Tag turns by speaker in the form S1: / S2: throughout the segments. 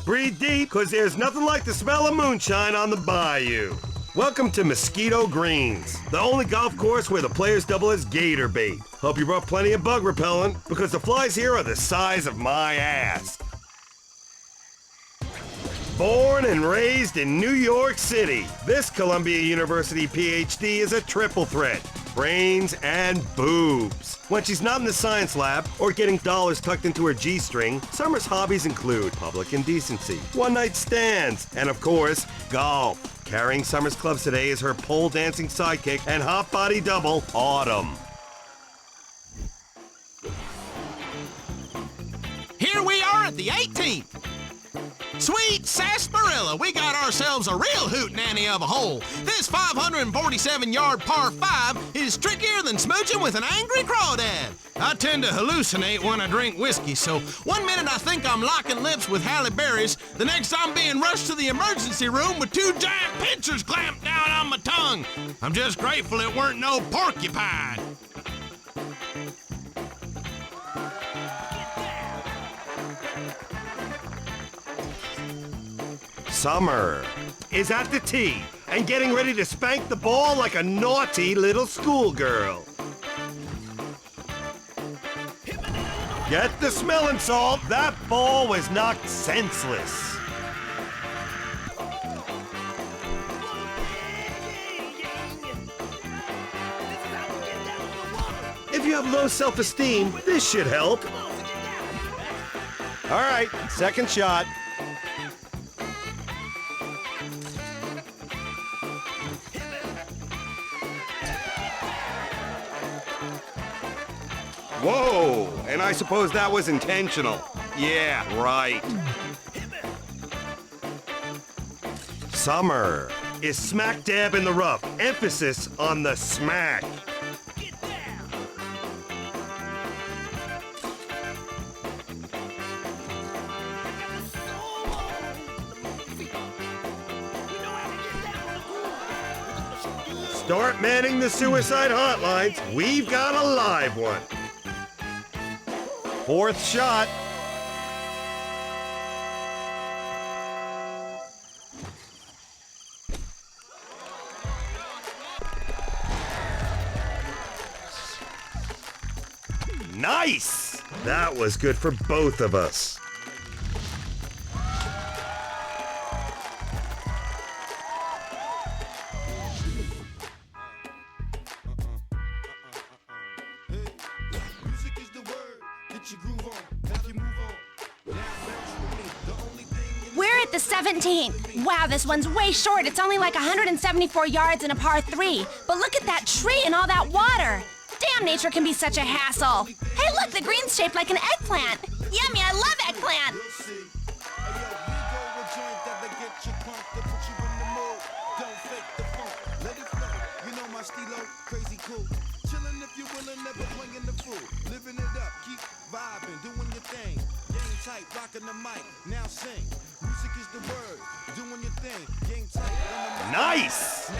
S1: Breathe deep, cause there's nothing like the smell of moonshine on the bayou. Welcome to Mosquito Greens, the only golf course where the players double as gator bait. Hope you brought plenty of bug repellent, because the flies here are the size of my ass. Born and raised in New York City, this Columbia University PhD is a triple threat. Brains and boobs. When she's not in the science lab or getting dollars tucked into her G-string, Summer's hobbies include public indecency, one-night stands, and of course, golf. Carrying Summer's clubs today is her pole dancing sidekick and hot body double, Autumn.
S2: Here we are at the 18th. Sweet sarsaparilla, we got ourselves a real hootenanny of a hole. This 547-yard par 5 is trickier than smooching with an angry crawdad. I tend to hallucinate when I drink whiskey, so one minute I think I'm locking lips with Halle Berry's, the next I'm being rushed to the emergency room with 2 giant pinchers clamped down on my tongue. I'm just grateful it weren't no porcupine.
S1: Summer is at the tee and getting ready to spank the ball like a naughty little schoolgirl. Get the smelling salt. That ball was knocked senseless. If you have low self-esteem, this should help. All right, second shot. Whoa, and I suppose that was intentional. Yeah, right. Summer is smack dab in the rough. Emphasis on the smack. Start manning the suicide hotlines. We've got a live one. Fourth shot. Nice! That was good for both of us.
S3: We're at the 17th. Wow, this one's way short. It's only like 174 yards in a par 3. But look at that tree and all that water. Damn, nature can be such a hassle. Hey, look, the green's shaped like an eggplant. Yummy, I love eggplant.
S1: Nice!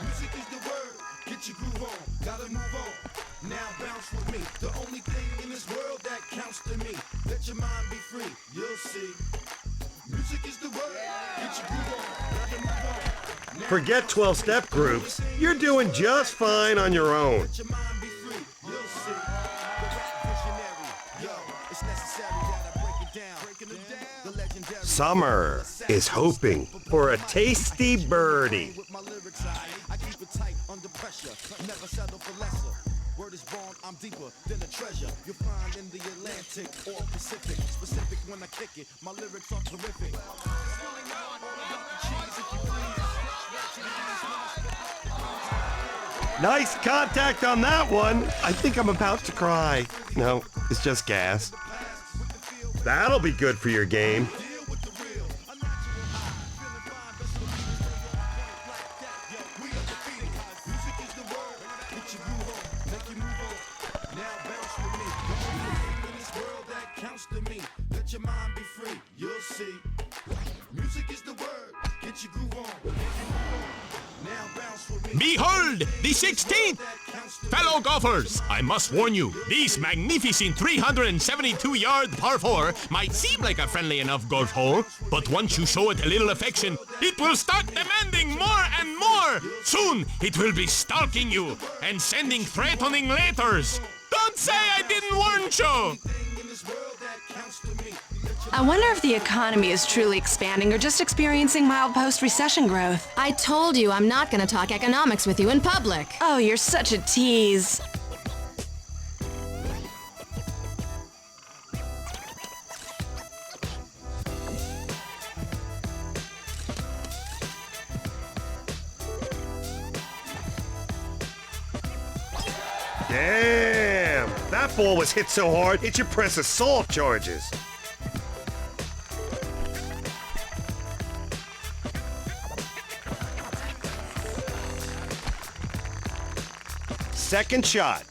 S4: Music is the word. Get your groove on. Gotta move on. Now bounce with me. The only thing in this world that counts to me. Let your mind be free. You'll see. Music is the word. Get your groove on. Gotta move on.
S1: Forget 12-step groups. You're doing just fine on your own.
S4: Let your mind be free. You'll see. The rap visionary. Yo, it's necessary that I break it down. Breaking it down. The legendary.
S1: Summer is hoping for a tasty birdie.
S4: With my lyrics, I keep it tight under pressure. Never settle for lesser. Word is born, I'm deeper than a treasure. You'll find in the Atlantic or Pacific. Specific when I kick it. My lyrics are terrific.
S1: Nice contact on that one. I think I'm about to cry. No, it's just gas. That'll be good for your game.
S4: Let your mind be free, you'll see. Music is the word, get your groove on. Now bounce with me.
S2: Behold, the 16th.
S4: That counts to
S2: Fellow golfers, I must warn you, this magnificent 372-yard par 4 might seem like a friendly enough golf hole, but once you show it a little affection, it will start demanding more and more. Soon, it will be stalking you and sending threatening letters. Don't say I didn't warn you!
S5: I wonder if the economy is truly expanding or just experiencing mild post-recession growth.
S6: I told you I'm not gonna talk economics with you in public.
S5: Oh, you're such a tease.
S1: Damn! That ball was hit so hard, it should press assault charges. Second shot.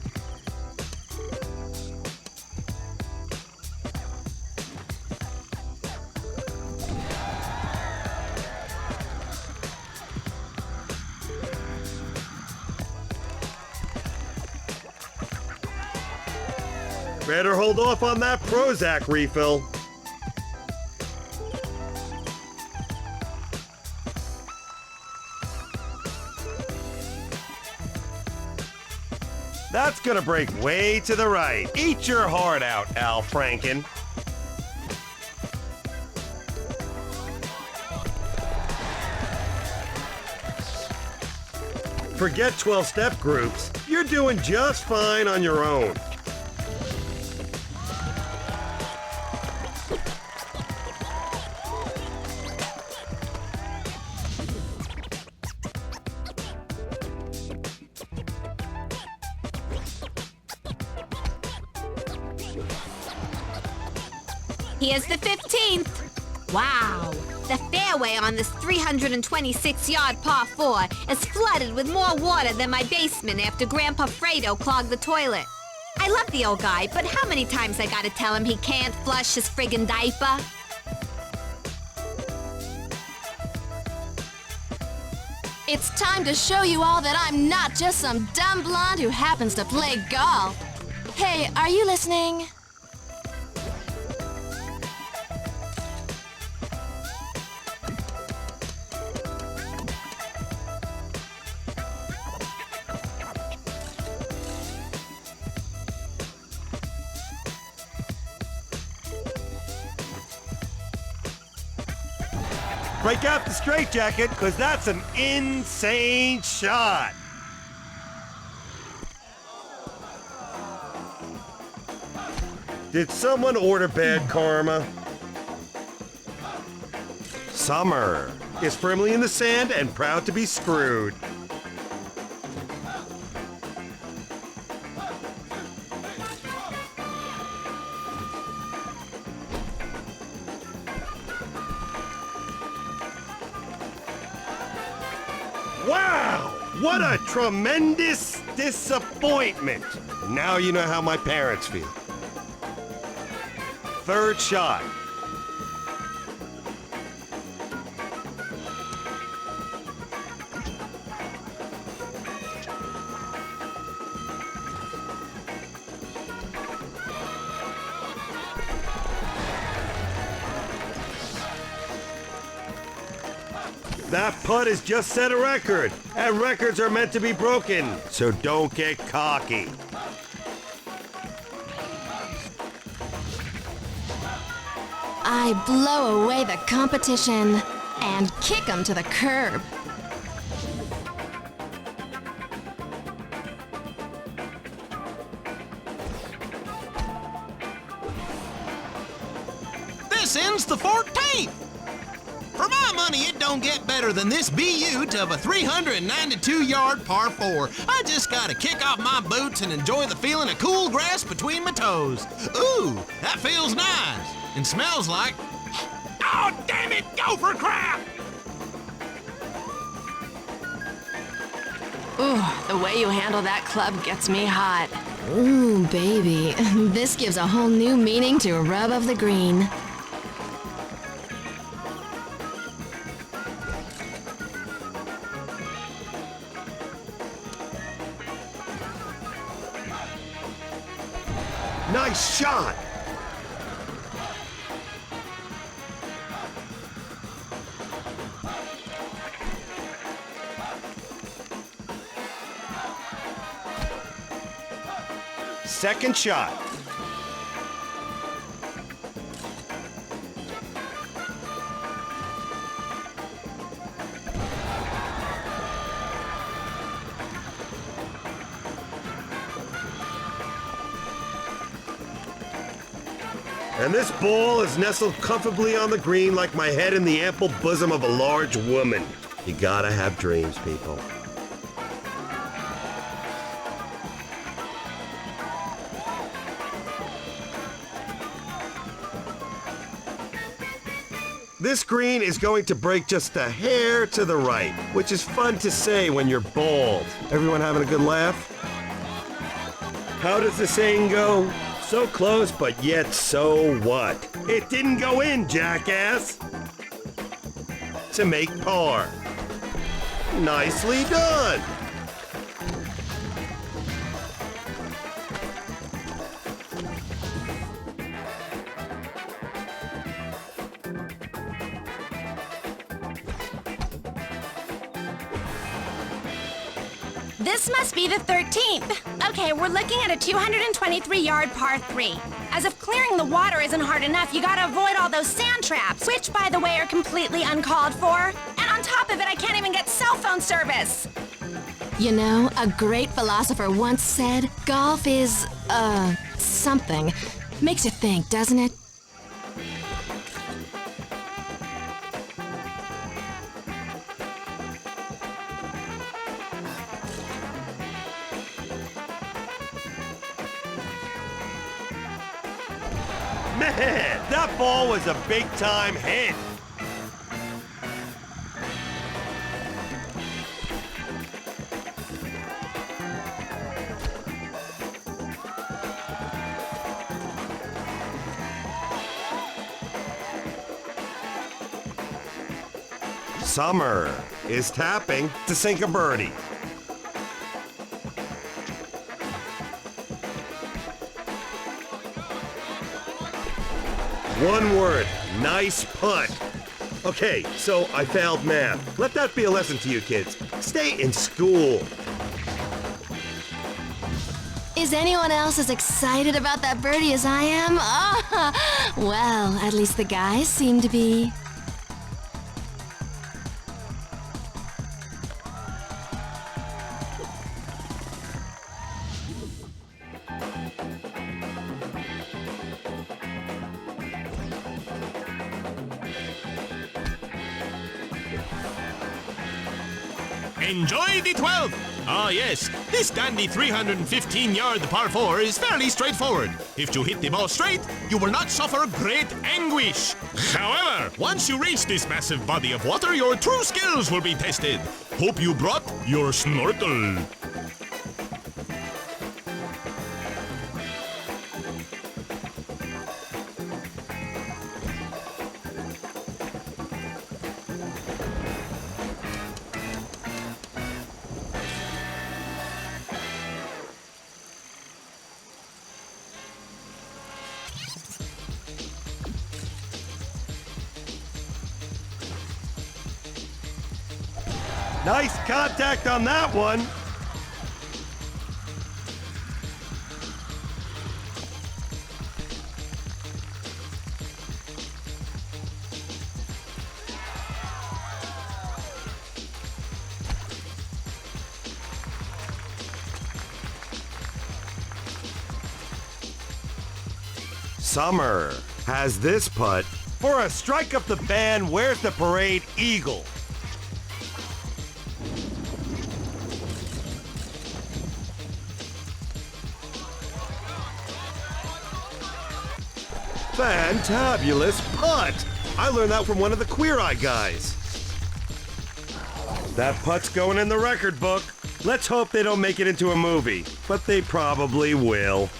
S1: Better hold off on that Prozac refill. That's gonna break way to the right. Eat your heart out, Al Franken. Forget 12-step groups. You're doing just fine on your own.
S3: Here's the 15th. Wow. The fairway on this 326-yard par 4 is flooded with more water than my basement after Grandpa Fredo clogged the toilet. I love the old guy, but how many times I gotta tell him he can't flush his friggin' diaper?
S6: It's time to show you all that I'm not just some dumb blonde who happens to play golf. Hey, are you listening?
S1: Break out the straitjacket, because that's an insane shot. Did someone order bad karma? Summer is firmly in the sand and proud to be screwed. Wow! What a tremendous disappointment! Now you know how my parents feel. Third shot. That putt has just set a record, and records are meant to be broken, so don't get cocky.
S6: I blow away the competition and kick them to the curb.
S2: This ends the 14th. For my money, it don't get better than this BU of a 392-yard par 4. I just gotta kick off my boots and enjoy the feeling of cool grass between my toes. Ooh, that feels nice and smells like... Oh, damn it, gopher crap!
S5: Ooh, the way you handle that club gets me hot.
S6: Ooh, baby. This gives a whole new meaning to rub of the green.
S1: Nice shot! Second shot. And this ball is nestled comfortably on the green like my head in the ample bosom of a large woman. You gotta have dreams, people. This green is going to break just a hair to the right, which is fun to say when you're bald. Everyone having a good laugh? How does the saying go? So close, but yet so what? It didn't go in, jackass! To make par. Nicely done!
S3: This must be the 13th. Okay, we're looking at a 223-yard par 3. As if clearing the water isn't hard enough, you gotta avoid all those sand traps, which, by the way, are completely uncalled for. And on top of it, I can't even get cell phone service.
S6: You know, a great philosopher once said, golf is, something. Makes you think, doesn't it?
S1: Man, that ball was a big-time hit. Summer is tapping to sink a birdie. One word, nice putt. Okay, so I failed math. Let that be a lesson to you kids. Stay in school.
S6: Is anyone else as excited about that birdie as I am? Oh, well, at least the guys seem to be.
S2: Enjoy the 12th! Ah yes, this dandy 315-yard par 4 is fairly straightforward. If you hit the ball straight, you will not suffer great anguish. However, once you reach this massive body of water, your true skills will be tested. Hope you brought your snorkel.
S1: Nice contact on that one. Summer has this putt for a strike up the band. Where's the parade eagle? Fantabulous putt! I learned that from one of the Queer Eye guys. That putt's going in the record book. Let's hope they don't make it into a movie, but they probably will.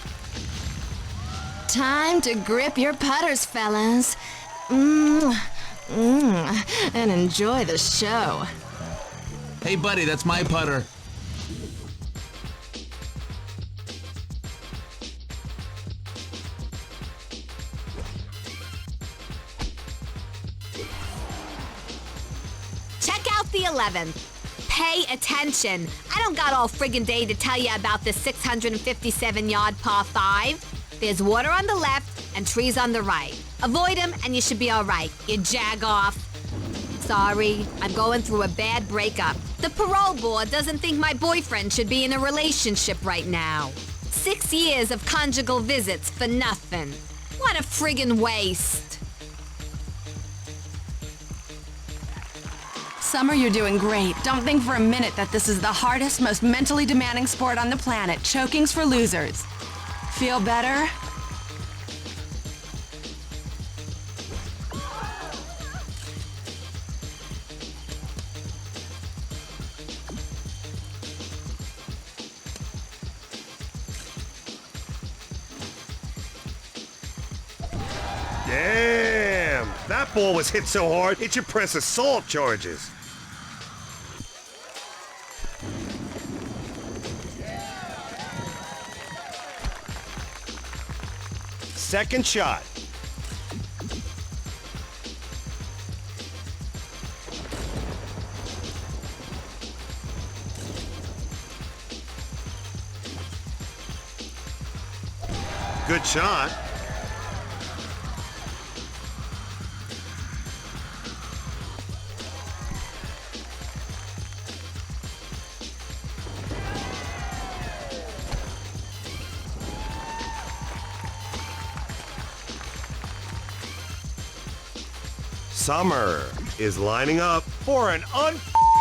S6: Time to grip your putters, fellas. And enjoy the show.
S7: Hey, buddy, that's my putter.
S8: Off the 11th. Pay attention. I don't got all friggin' day to tell you about this 657-yard par 5. There's water on the left and trees on the right. Avoid them and you should be all right. You jag off. Sorry, I'm going through a bad breakup. The parole board doesn't think my boyfriend should be in a relationship right now. 6 years of conjugal visits for nothing. What a friggin' waste.
S5: Summer, you're doing great. Don't think for a minute that this is the hardest, most mentally demanding sport on the planet. Choking's for losers. Feel better?
S1: Damn! That ball was hit so hard, it should press assault charges. Second shot. Good shot. Summer is lining up for an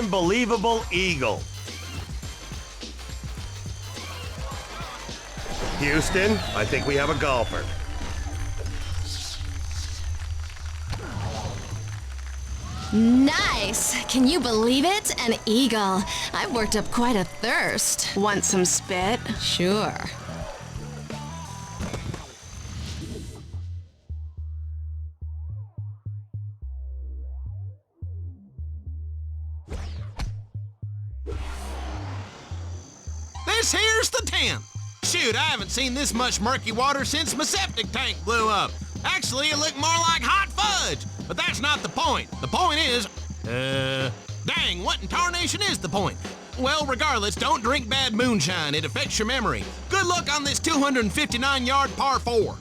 S1: unbelievable eagle. Houston, I think we have a golfer.
S6: Nice! Can you believe it? An eagle. I've worked up quite a thirst.
S5: Want some spit?
S6: Sure.
S2: This here's the 10. Shoot, I haven't seen this much murky water since my septic tank blew up. Actually, it looked more like hot fudge. But that's not the point. The point is, dang, what in tarnation is the point? Well, regardless, don't drink bad moonshine. It affects your memory. Good luck on this 259-yard par 4.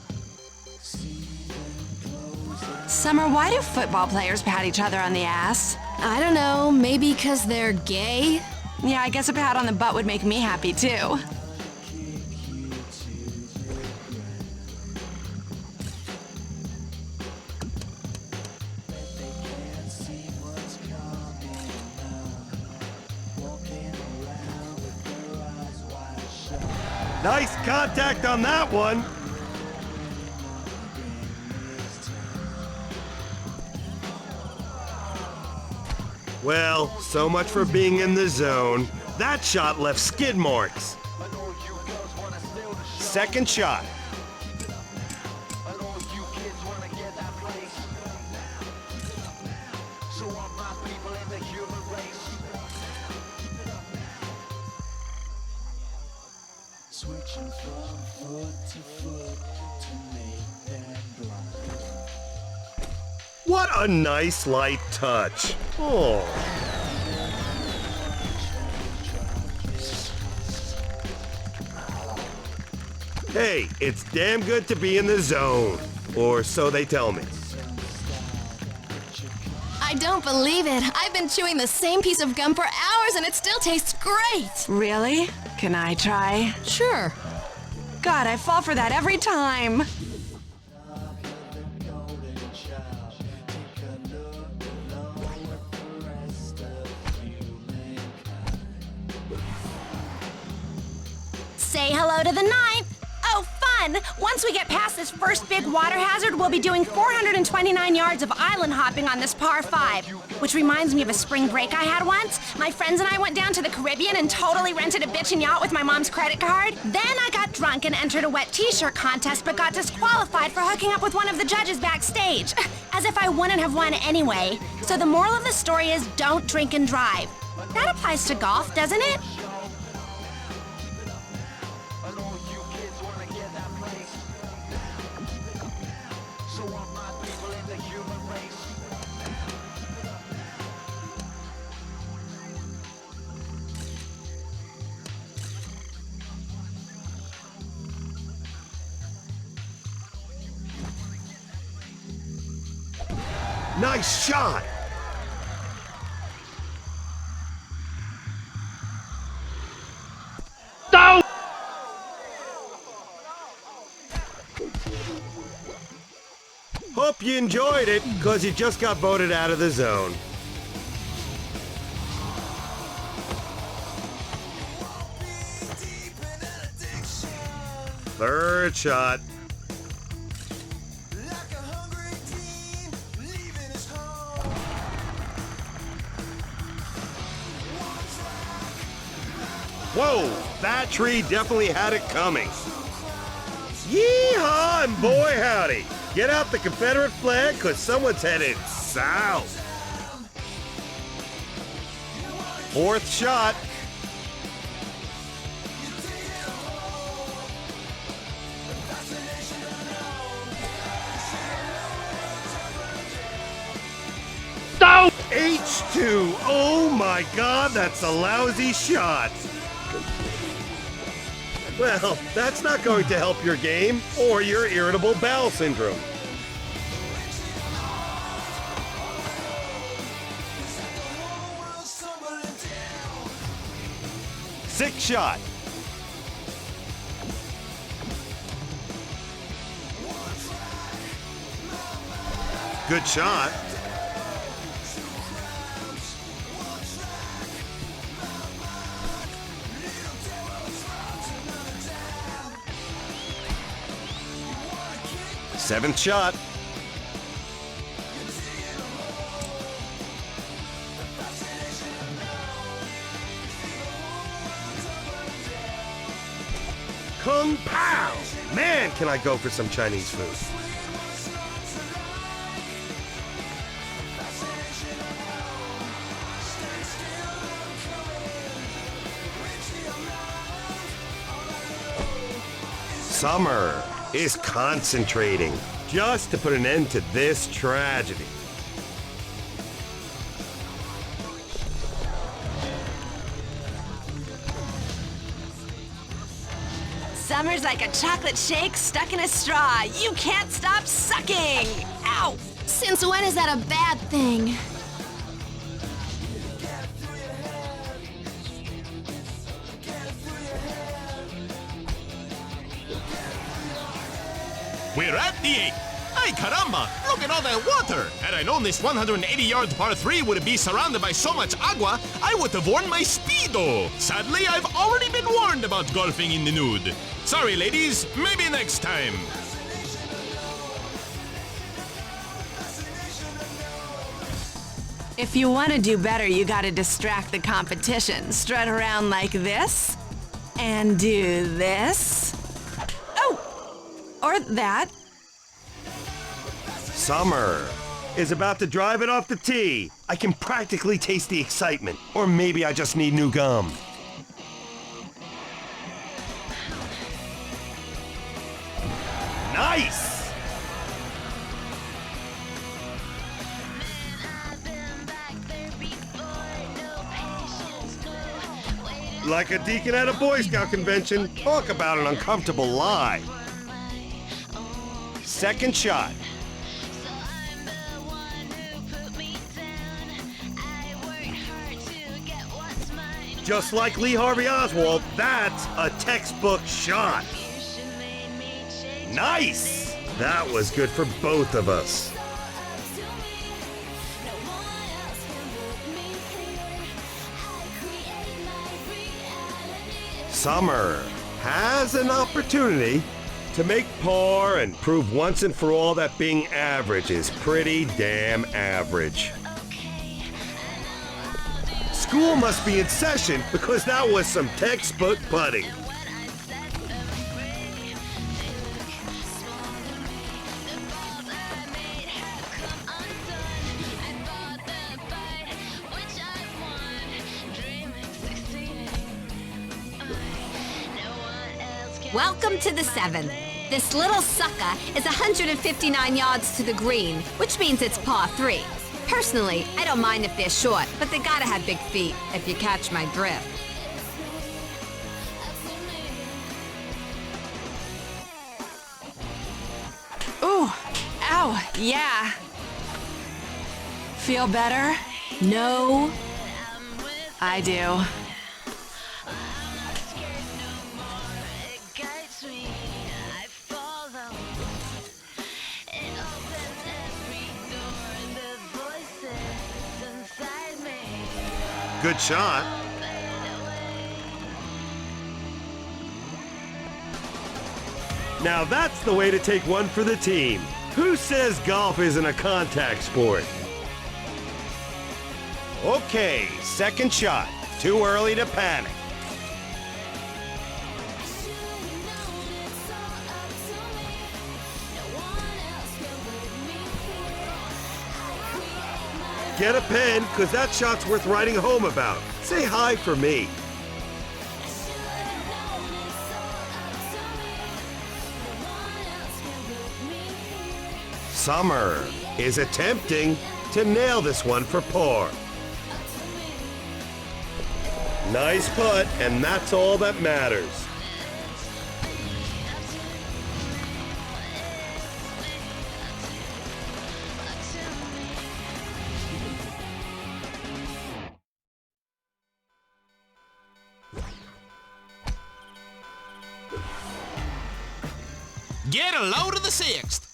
S5: Summer, why do football players pat each other on the ass?
S6: I don't know, maybe because they're gay?
S5: Yeah, I guess a pat on the butt would make me happy too.
S1: Nice contact on that one. Well, so much for being in the zone. That shot left skid marks. Second shot.
S4: Switching from foot to foot to make that blind.
S1: What a nice light touch. Oh. Hey, it's damn good to be in the zone. Or so they tell me.
S6: I don't believe it. I've been chewing the same piece of gum for hours and it still tastes great.
S5: Really? Can I try?
S6: Sure.
S5: God, I fall for that every time.
S3: Say hello to the 9th. Oh, fun! Once we get past this first big water hazard, we'll be doing 429 yards of island hopping on this par 5. Which reminds me of a spring break I had once. My friends and I went down to the Caribbean and totally rented a bitchin' yacht with my mom's credit card. Then I got drunk and entered a wet t-shirt contest but got disqualified for hooking up with one of the judges backstage. As if I wouldn't have won anyway. So the moral of the story is don't drink and drive. That applies to golf, doesn't it?
S1: Nice shot! Hope you enjoyed it, because you just got voted out of the zone. Third shot. Whoa, that tree definitely had it coming. Yeehaw and boy howdy. Get out the Confederate flag, because someone's headed south. Fourth shot. H2. Oh my God, that's a lousy shot. Well, that's not going to help your game or your irritable bowel syndrome. Sixth shot. Good shot. Seventh shot. Kung Pao! Man, can I go for some Chinese food. Summer is concentrating just to put an end to this tragedy.
S5: Summer's like a chocolate shake stuck in a straw. You can't stop sucking! Ow!
S6: Since when is that a bad thing?
S2: We're at the 8th. Ay, caramba! Look at all that water! Had I known this 180-yard par 3 would be surrounded by so much agua, I would have worn my Speedo. Sadly, I've already been warned about golfing in the nude. Sorry, ladies. Maybe next time.
S5: If you want to do better, you gotta distract the competition. Strut around like this, and do this. Oh! Or that.
S1: Summer is about to drive it off the tee. I can practically taste the excitement. Or maybe I just need new gum. Nice! Like a deacon at a Boy Scout convention, talk about an uncomfortable lie. Second shot. Just like Lee Harvey Oswald, that's a textbook shot. Nice! That was good for both of us. Summer has an opportunity to make par and prove once and for all that being average is pretty damn average. School must be in session because that was some textbook putting.
S8: Welcome to the 7th. This little sucker is 159 yards to the green, which means it's par 3. Personally, I don't mind if they're short, but they gotta have big feet, if you catch my drift.
S5: Ooh, ow, yeah. feel better?
S8: No.
S5: I do.
S1: Good shot. Now that's the way to take one for the team. Who says golf isn't a contact sport? Okay, second shot. Too early to panic. Get a pen, because that shot's worth writing home about. Say hi for me. Summer is attempting to nail this one for par. Nice putt, and that's all that matters.
S2: Get a load of the sixth.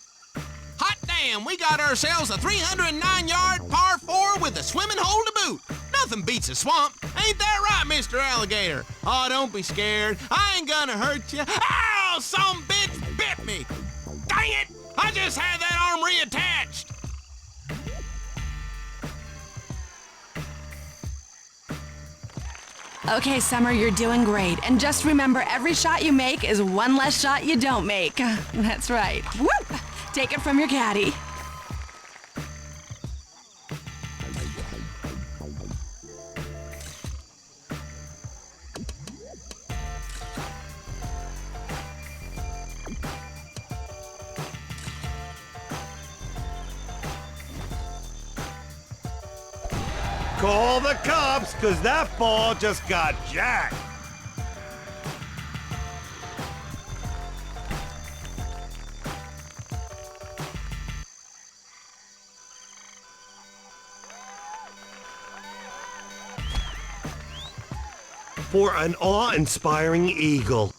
S2: Hot damn, we got ourselves a 309-yard par 4 with a swimming hole to boot. Nothing beats a swamp. Ain't that right, Mr. Alligator? Oh, don't be scared. I ain't gonna hurt you. Ow! Some bitch bit me. Dang it! I just had that arm reattached.
S5: Okay, Summer, you're doing great. And just remember, every shot you make is one less shot you don't make. That's right. Whoop! Take it from your caddy.
S1: Call the cops, because that ball just got jacked. For an awe-inspiring eagle.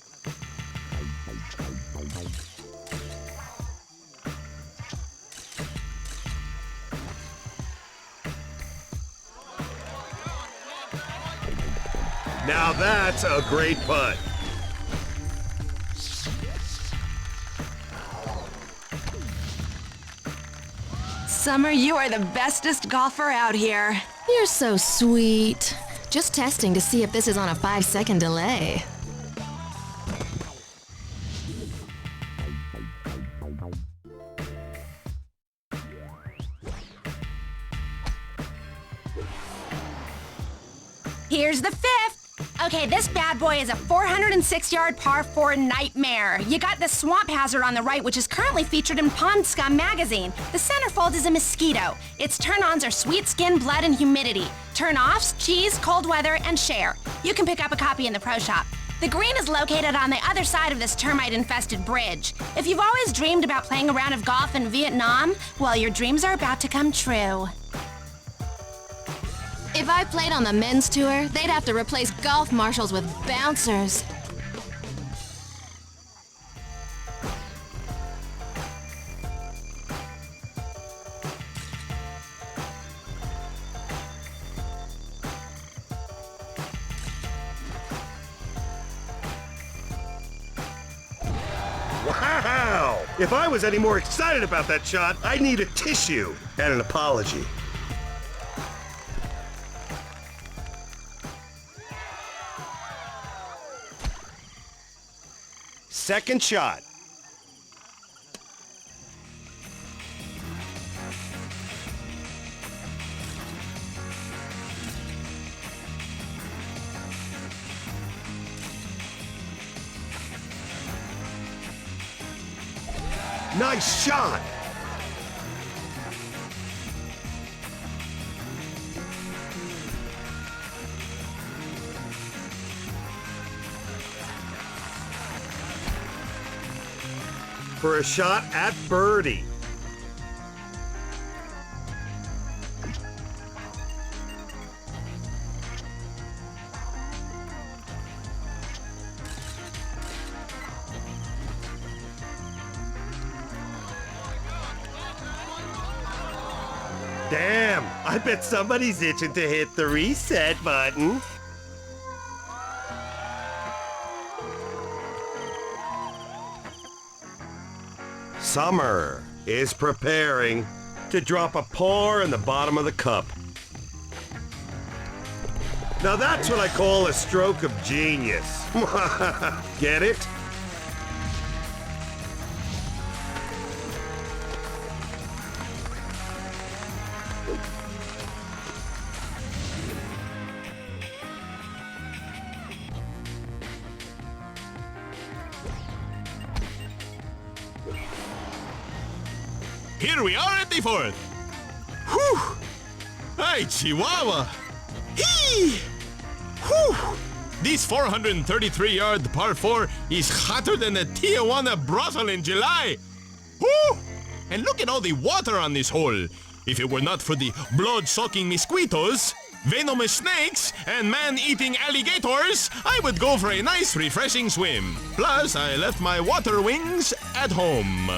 S1: Now that's a great putt.
S5: Summer, you are the bestest golfer out here.
S6: You're so sweet. Just testing to see if this is on a 5-second delay.
S3: Here's the fifth. Okay, this bad boy is a 406-yard par 4 nightmare. You got the swamp hazard on the right, which is currently featured in Pond Scum magazine. The centerfold is a mosquito. Its turn-ons are sweet skin, blood, and humidity. Turn-offs, cheese, cold weather, and share. You can pick up a copy in the pro shop. The green is located on the other side of this termite-infested bridge. If you've always dreamed about playing a round of golf in Vietnam, well, your dreams are about to come true.
S6: If I played on the men's tour, they'd have to replace golf marshals with bouncers.
S1: Wow! If I was any more excited about that shot, I'd need a tissue and an apology. Second shot. Nice shot. For a shot at birdie. Damn, I bet somebody's itching to hit the reset button. Summer is preparing to drop a pour in the bottom of the cup. Now that's what I call a stroke of genius. Get it?
S2: Here we are at the fourth. Whew! Hey, Chihuahua! Hee! Whew! This 433-yard par 4 is hotter than a Tijuana brothel in July. Whew! And look at all the water on this hole. If it were not for the blood-sucking mosquitos, venomous snakes, and man-eating alligators, I would go for a nice, refreshing swim. Plus, I left my water wings at home.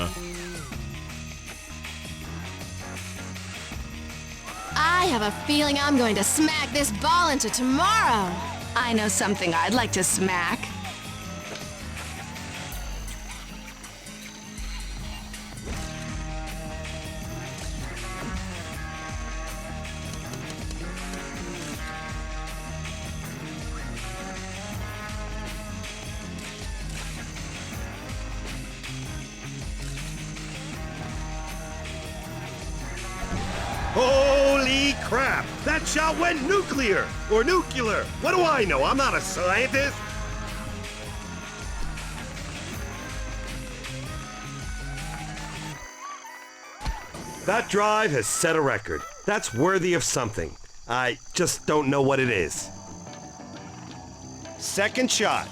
S6: I have a feeling I'm going to smack this ball into tomorrow.
S5: I know something I'd like to smack.
S1: Holy crap! That shot went nuclear! Or nuclear! What do I know? I'm not a scientist! That drive has set a record. That's worthy of something. I just don't know what it is. Second shot.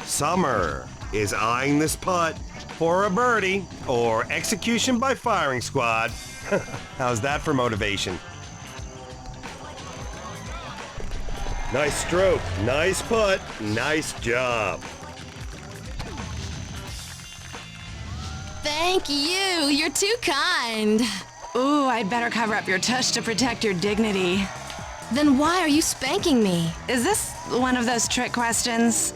S1: Summer is eyeing this putt for a birdie or execution by firing squad. How's that for motivation? Nice stroke, nice putt, nice job.
S6: Thank you. You're too kind.
S5: Ooh, I'd better cover up your tush to protect your dignity.
S6: Then why are you spanking me?
S5: Is this one of those trick questions?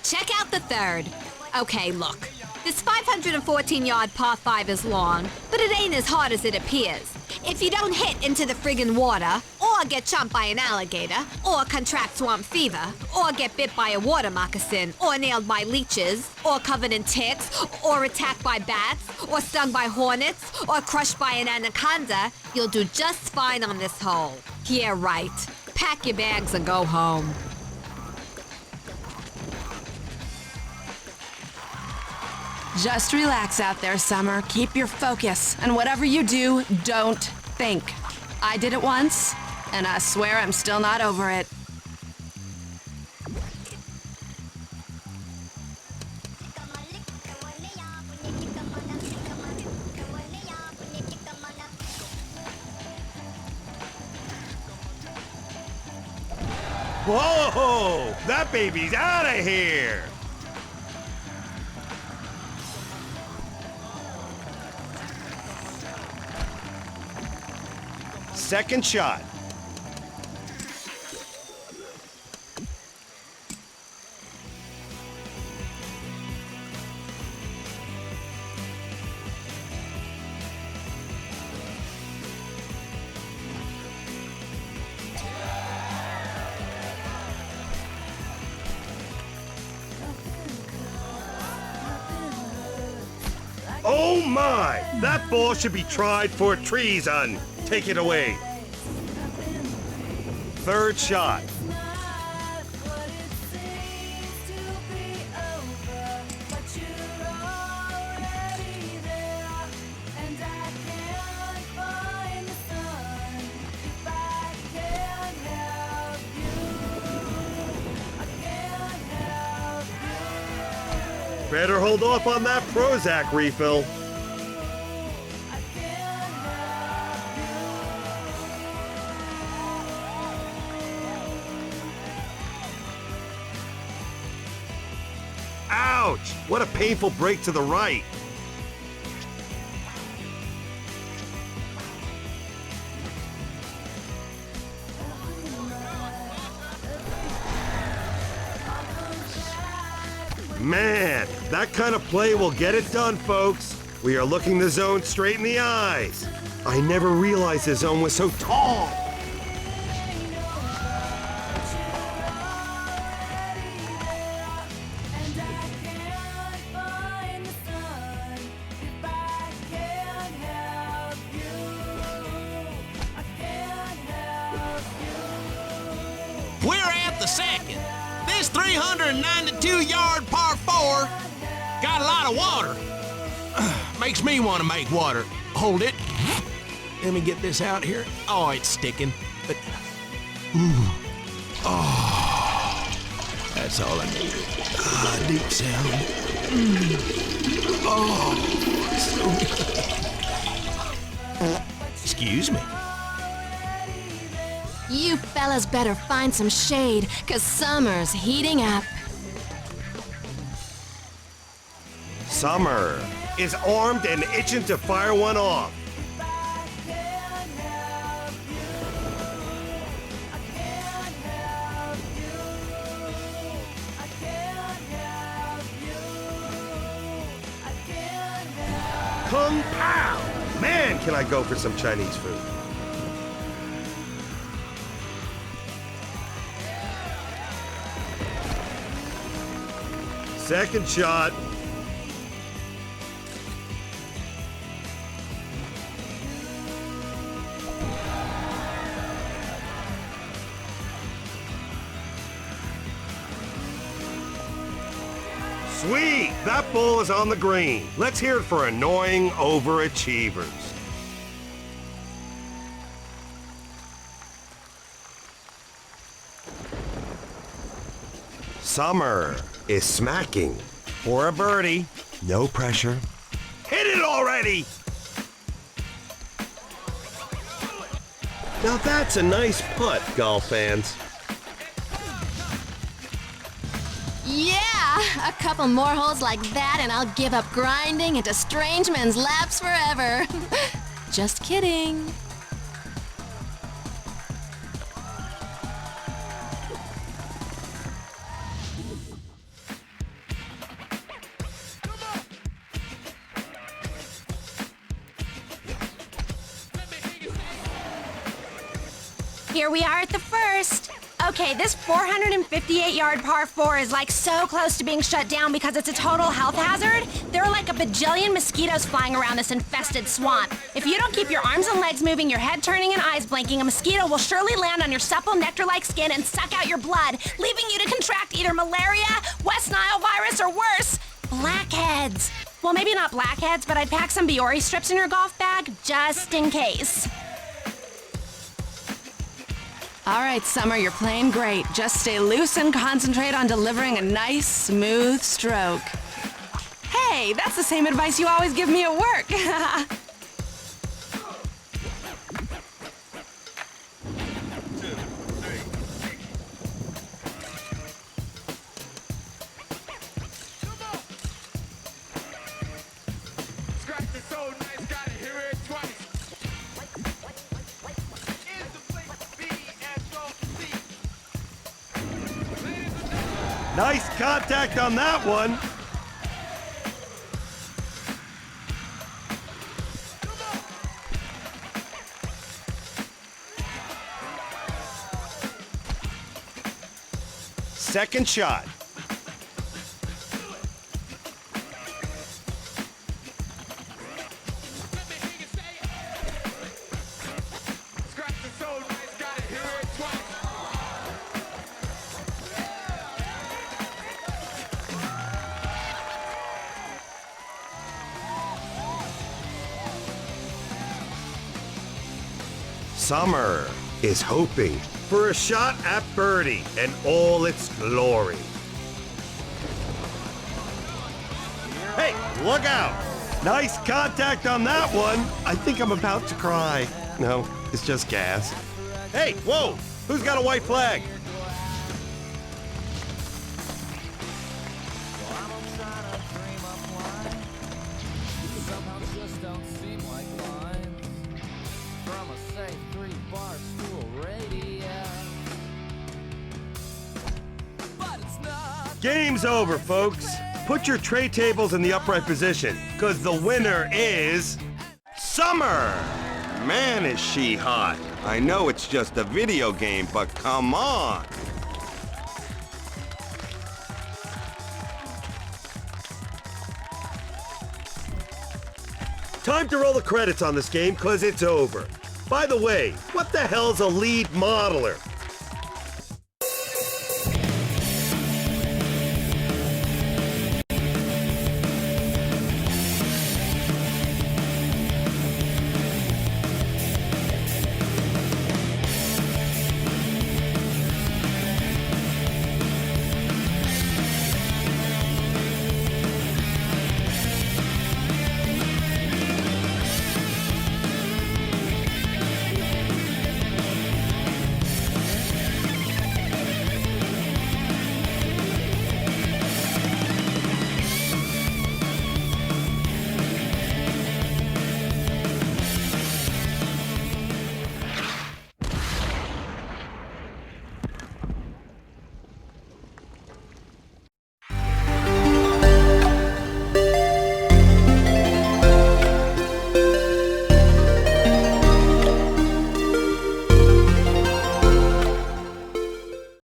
S8: Check out the third. Okay, look. This 514-yard par 5 is long, but it ain't as hard as it appears. If you don't hit into the friggin' water, or get chomped by an alligator, or contract swamp fever, or get bit by a water moccasin, or nailed by leeches, or covered in ticks, or attacked by bats, or stung by hornets, or crushed by an anaconda, you'll do just fine on this hole. Yeah, right. Pack your bags and go home.
S5: Just relax out there, Summer. Keep your focus. And whatever you do, don't think. I did it once, and I swear I'm still not over it.
S1: Whoa! That baby's out of here! Second shot. Oh my! That ball should be tried for treason. Take it away. Third shot. Better hold off on that Prozac refill. Ouch! What a painful break to the right. Man, that kind of play will get it done, folks. We are looking the zone straight in the eyes. I never realized the zone was so tall.
S2: We're at the second. This 392-yard par 4 got a lot of water. Makes me want to make water. Hold it. Let me get this out here. Oh, it's sticking. But, oh, that's all I needed. Deep sound. Oh, so excuse me.
S6: You fellas better find some shade, 'cause summer's heating up.
S1: Summer is armed and itching to fire one off. Kung Pao! Man, can I go for some Chinese food. Second shot. Sweet! That ball is on the green. Let's hear it for annoying overachievers. Summer is smacking for a birdie. No pressure. Hit it already! Now that's a nice putt, golf fans.
S6: Yeah, a couple more holes like that and I'll give up grinding into strange men's laps forever. Just kidding.
S3: Here we are at the first. Okay, this 458-yard par 4 is like so close to being shut down because it's a total health hazard. There are like a bajillion mosquitoes flying around this infested swamp. If you don't keep your arms and legs moving, your head turning, and eyes blinking, a mosquito will surely land on your supple nectar-like skin and suck out your blood, leaving you to contract either malaria, West Nile virus, or worse, blackheads. Well, maybe not blackheads, but I'd pack some Biore strips in your golf bag just in case.
S5: All right, Summer, you're playing great. Just stay loose and concentrate on delivering a nice, smooth stroke. Hey, that's the same advice you always give me at work.
S1: Nice contact on that one. Second shot. Summer is hoping for a shot at birdie in all its glory. look out! Nice contact on that one. I think I'm about to cry. No, it's just gas. Hey, whoa! Who's got a white flag? Game's over, folks. Put your tray tables in the upright position, because the winner is... Summer! Man, is she hot. I know it's just a video game, but come on! Time to roll the credits on this game, because it's over. By the way, what the hell's a lead modeler?